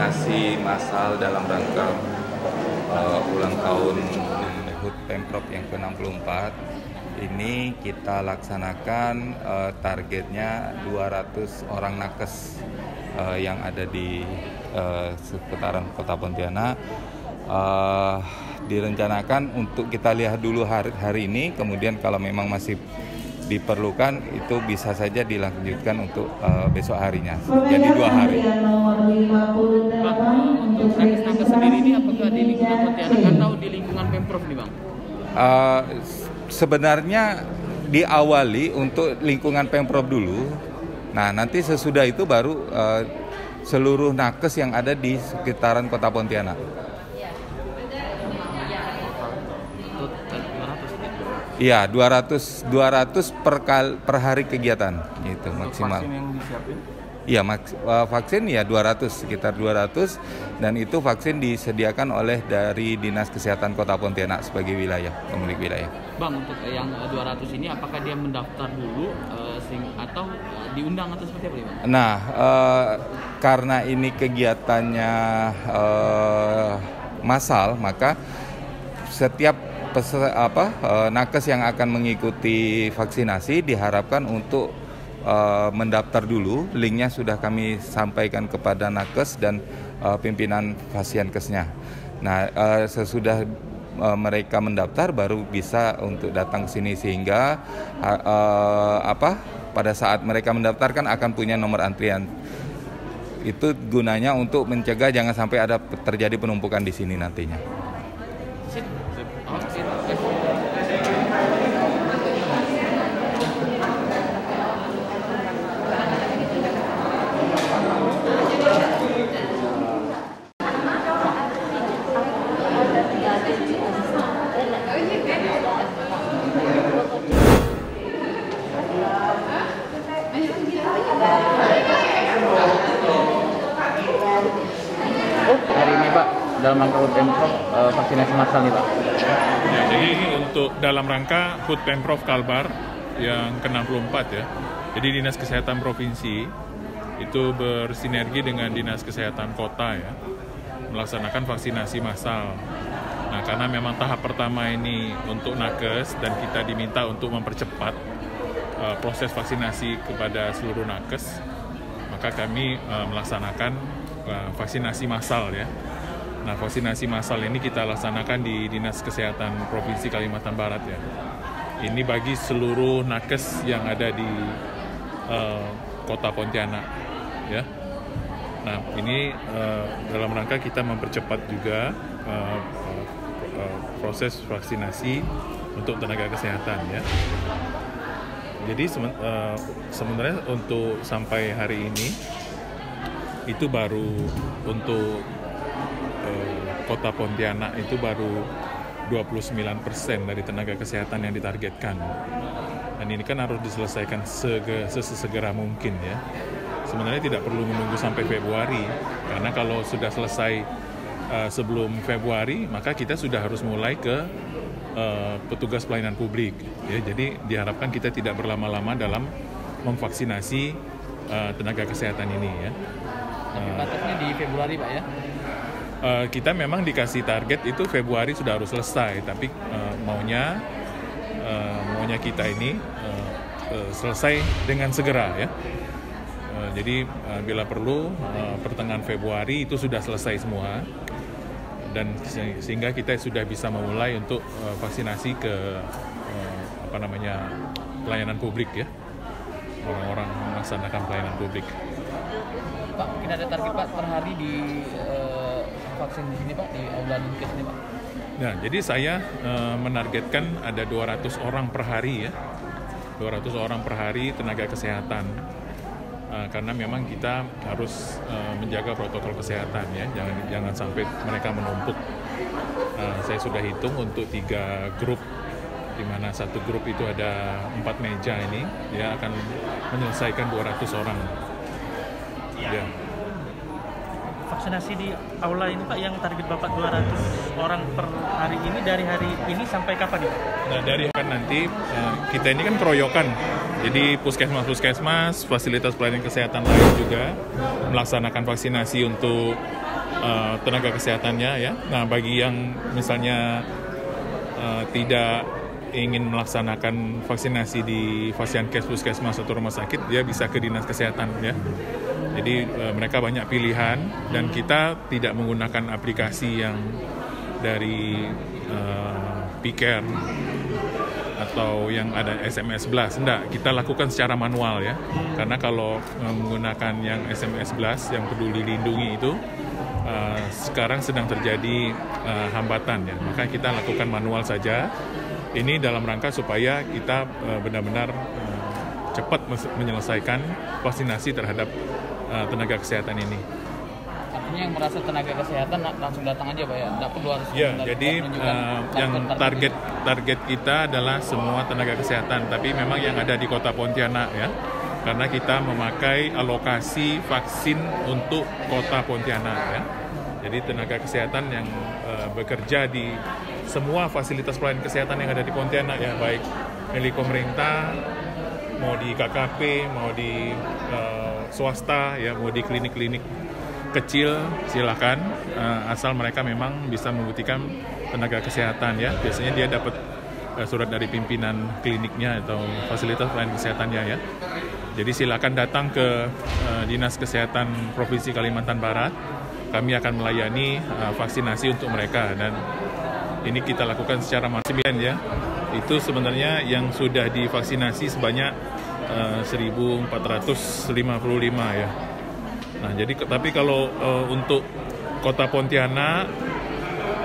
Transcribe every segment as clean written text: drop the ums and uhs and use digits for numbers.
vaksinasi massal dalam rangka ulang tahun HUT Pemprov yang ke-64. Ini kita laksanakan targetnya 200 orang nakes yang ada di seputaran Kota Pontianak. Direncanakan untuk kita lihat dulu hari ini, kemudian kalau memang masih diperlukan itu bisa saja dilanjutkan untuk besok harinya. Jadi 2 hari. Bang, untuk nakes-nakes sendiri ini apakah di lingkungan Pontianak atau di lingkungan Pemprov nih Bang? Sebenarnya diawali untuk lingkungan Pemprov dulu. Nah, nanti sesudah itu baru seluruh nakes yang ada di sekitaran Kota Pontianak. Iya, 200 per hari kegiatan itu maksimal. Vaksin yang disiapin? Iya, vaksin ya 200, sekitar 200, dan itu vaksin disediakan oleh dari Dinas Kesehatan Kota Pontianak sebagai wilayah, pemilik wilayah. Bang, untuk yang 200 ini apakah dia mendaftar dulu atau diundang atau seperti apa, Bang? Nah, karena ini kegiatannya massal, maka setiap nakes yang akan mengikuti vaksinasi diharapkan untuk mendaftar dulu. Linknya sudah kami sampaikan kepada nakes dan pimpinan Fasienkesnya. Nah, sesudah mereka mendaftar baru bisa untuk datang ke sini, sehingga pada saat mereka mendaftarkan akan punya nomor antrian. Itu gunanya untuk mencegah jangan sampai ada terjadi penumpukan di sini nantinya. Hari ini Pak, dalam rangka HUT Pemprov vaksinasi massal nih Pak. Ya, jadi untuk dalam rangka HUT Pemprov Kalbar yang ke-64 ya. Jadi Dinas Kesehatan Provinsi itu bersinergi dengan Dinas Kesehatan Kota ya, melaksanakan vaksinasi massal. Nah, karena memang tahap pertama ini untuk nakes dan kita diminta untuk mempercepat proses vaksinasi kepada seluruh nakes, maka kami melaksanakan vaksinasi massal ya. Nah, vaksinasi massal ini kita laksanakan di Dinas Kesehatan Provinsi Kalimantan Barat ya. Ini bagi seluruh nakes yang ada di Kota Pontianak ya. Nah, ini dalam rangka kita mempercepat juga proses vaksinasi untuk tenaga kesehatan ya. Jadi sebenarnya untuk sampai hari ini itu baru untuk Kota Pontianak itu baru 29% dari tenaga kesehatan yang ditargetkan. Dan ini kan harus diselesaikan sesegera mungkin ya. Sebenarnya tidak perlu menunggu sampai Februari, karena kalau sudah selesai sebelum Februari, maka kita sudah harus mulai ke petugas pelayanan publik. Ya, jadi diharapkan kita tidak berlama-lama dalam memvaksinasi tenaga kesehatan ini ya. Tapi batasnya di Februari Pak ya? Kita memang dikasih target itu Februari sudah harus selesai, tapi maunya kita ini selesai dengan segera ya. Jadi bila perlu pertengahan Februari itu sudah selesai semua, dan sehingga kita sudah bisa memulai untuk vaksinasi ke pelayanan publik ya, orang-orang melaksanakan pelayanan publik. Pak, mungkin ada target Pak per hari di vaksin di sini Pak, di Aula Dinkes ini Pak? Nah, jadi saya menargetkan ada 200 orang per hari ya, 200 orang per hari tenaga kesehatan. Karena memang kita harus menjaga protokol kesehatan ya, jangan sampai mereka menumpuk. Saya sudah hitung untuk 3 grup, di mana satu grup itu ada 4 meja ini, dia akan menyelesaikan 200 orang. Ya. Vaksinasi di aula ini Pak, yang target Bapak 200 orang per hari ini, dari hari ini sampai kapan Pak? Nah, dari nanti kita ini kan keroyokan. Jadi puskesmas, fasilitas pelayanan kesehatan lain juga melaksanakan vaksinasi untuk tenaga kesehatannya ya. Nah, bagi yang misalnya tidak ingin melaksanakan vaksinasi di Fasiankes, Puskesmas atau rumah sakit, dia bisa ke dinas kesehatan ya. Jadi mereka banyak pilihan dan kita tidak menggunakan aplikasi yang dari P-Care atau yang ada SMS Blast. Enggak, kita lakukan secara manual ya. Karena kalau menggunakan yang SMS Blast, yang Peduli Lindungi itu sekarang sedang terjadi hambatan ya. Maka kita lakukan manual saja. Ini dalam rangka supaya kita benar-benar cepat menyelesaikan vaksinasi terhadap tenaga kesehatan ini. Artinya yang merasa tenaga kesehatan langsung datang aja Pak ya? Nggak perlu harus ya, jadi yang target kita adalah semua tenaga kesehatan, tapi memang yang ada di Kota Pontianak ya. Karena kita memakai alokasi vaksin untuk Kota Pontianak ya. Jadi tenaga kesehatan yang bekerja di semua fasilitas pelayanan kesehatan yang ada di Pontianak ya, baik milik pemerintah, mau di KKP, mau di swasta ya, mau di klinik-klinik kecil, silakan asal mereka memang bisa membuktikan tenaga kesehatan ya. Biasanya dia dapat surat dari pimpinan kliniknya atau fasilitas pelayanan kesehatannya ya. Jadi silakan datang ke Dinas Kesehatan Provinsi Kalimantan Barat. Kami akan melayani vaksinasi untuk mereka dan ini kita lakukan secara masif ya. Itu sebenarnya yang sudah divaksinasi sebanyak 1.455 ya. Nah, jadi tapi kalau untuk Kota Pontianak,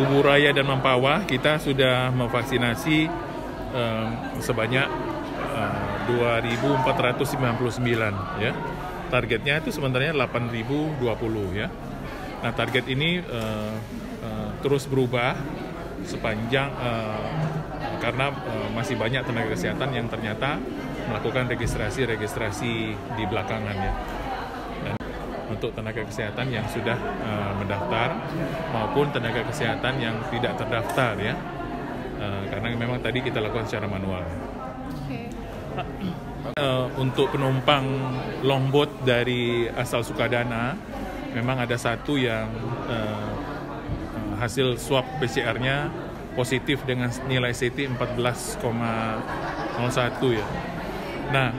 Kuburaya dan Mempawah kita sudah memvaksinasi sebanyak 2.499 ya. Targetnya itu sebenarnya 8.020 ya. Nah, target ini terus berubah sepanjang karena masih banyak tenaga kesehatan yang ternyata melakukan registrasi di belakangan ya. Dan untuk tenaga kesehatan yang sudah mendaftar maupun tenaga kesehatan yang tidak terdaftar ya, karena memang tadi kita lakukan secara manual. Untuk penumpang longboat dari asal Sukadana, memang ada satu yang hasil swab PCR-nya positif dengan nilai CT 14,01 ya. Nah,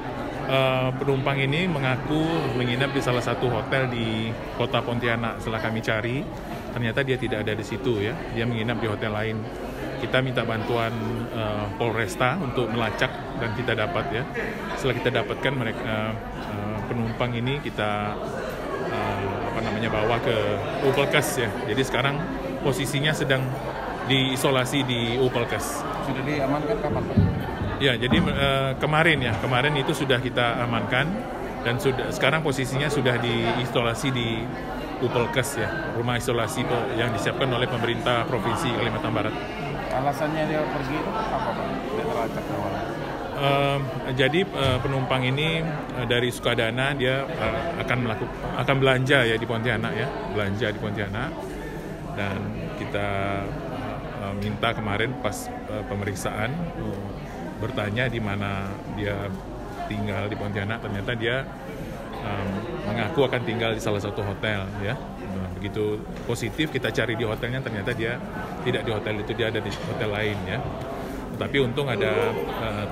penumpang ini mengaku menginap di salah satu hotel di Kota Pontianak. Setelah kami cari, ternyata dia tidak ada di situ ya. Dia menginap di hotel lain. Kita minta bantuan Polresta untuk melacak dan kita dapat ya. Setelah kita dapatkan mereka penumpang ini kita bawa ke Upelkes ya. Jadi sekarang posisinya sedang diisolasi di Upelkes. Sudah diamankan kapan Pak? Ya, jadi kemarin itu sudah kita amankan dan sekarang posisinya sudah diisolasi di Upelkes ya, rumah isolasi yang disiapkan oleh pemerintah Provinsi Kalimantan Barat. Alasannya dia pergi itu apa Pak? Dia terlacak awalnya. Jadi penumpang ini dari Sukadana dia akan belanja ya di Pontianak ya, belanja di Pontianak dan kita minta kemarin pas pemeriksaan bertanya di mana dia tinggal di Pontianak, ternyata dia mengaku akan tinggal di salah satu hotel ya. Nah, begitu positif kita cari di hotelnya, ternyata dia tidak di hotel itu, dia ada di hotel lain ya. Tapi untung ada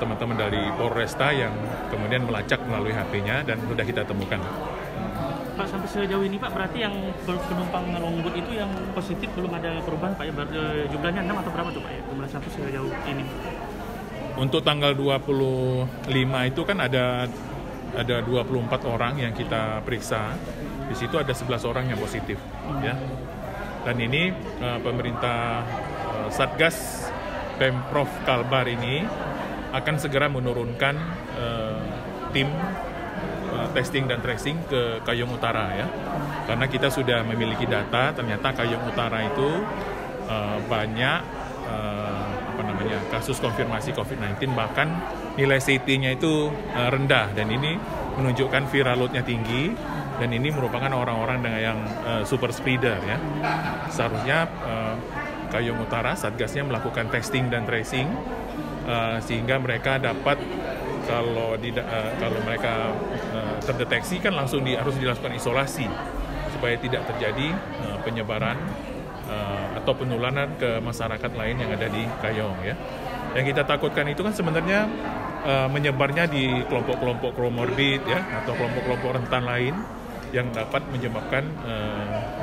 teman-teman dari Polresta yang kemudian melacak melalui HP-nya dan sudah kita temukan. Pak, sampai sejauh ini Pak, berarti yang penumpang longboat itu yang positif belum ada perubahan Pak ya? Jumlahnya 6 atau berapa tuh Pak ya? Jumlah sampai sejauh ini. Untuk tanggal 25 itu kan ada 24 orang yang kita periksa. Di situ ada 11 orang yang positif ya. Dan ini pemerintah Satgas Pemprov Kalbar ini akan segera menurunkan tim testing dan tracing ke Kayong Utara ya. Karena kita sudah memiliki data, ternyata Kayong Utara itu banyak kasus konfirmasi COVID-19, bahkan nilai CT-nya itu rendah dan ini menunjukkan viral load-nya tinggi dan ini merupakan orang-orang dengan yang super spreader ya. Seharusnya Kayong Utara Satgasnya melakukan testing dan tracing sehingga mereka dapat kalau mereka terdeteksi kan langsung harus dilakukan isolasi supaya tidak terjadi penyebaran atau penularan ke masyarakat lain yang ada di Kayong ya. Yang kita takutkan itu kan sebenarnya menyebarnya di kelompok-kelompok komorbid ya atau kelompok-kelompok rentan lain yang dapat menyebabkan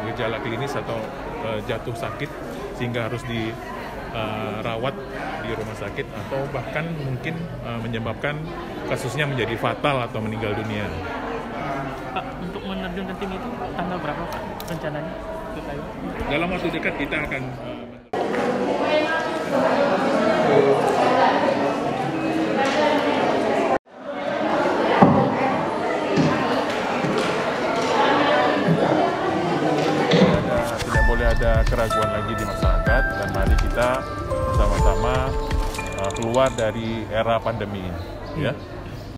gejala klinis atau jatuh sakit sehingga harus dirawat di rumah sakit atau bahkan mungkin menyebabkan kasusnya menjadi fatal atau meninggal dunia. Pak, untuk menerjunkan tim itu tanggal berapa Pak rencananya ke Kayong? Dalam waktu dekat kita akan tidak boleh ada keraguan lagi di masyarakat dan mari kita bersama-sama keluar dari era pandemi ini ya.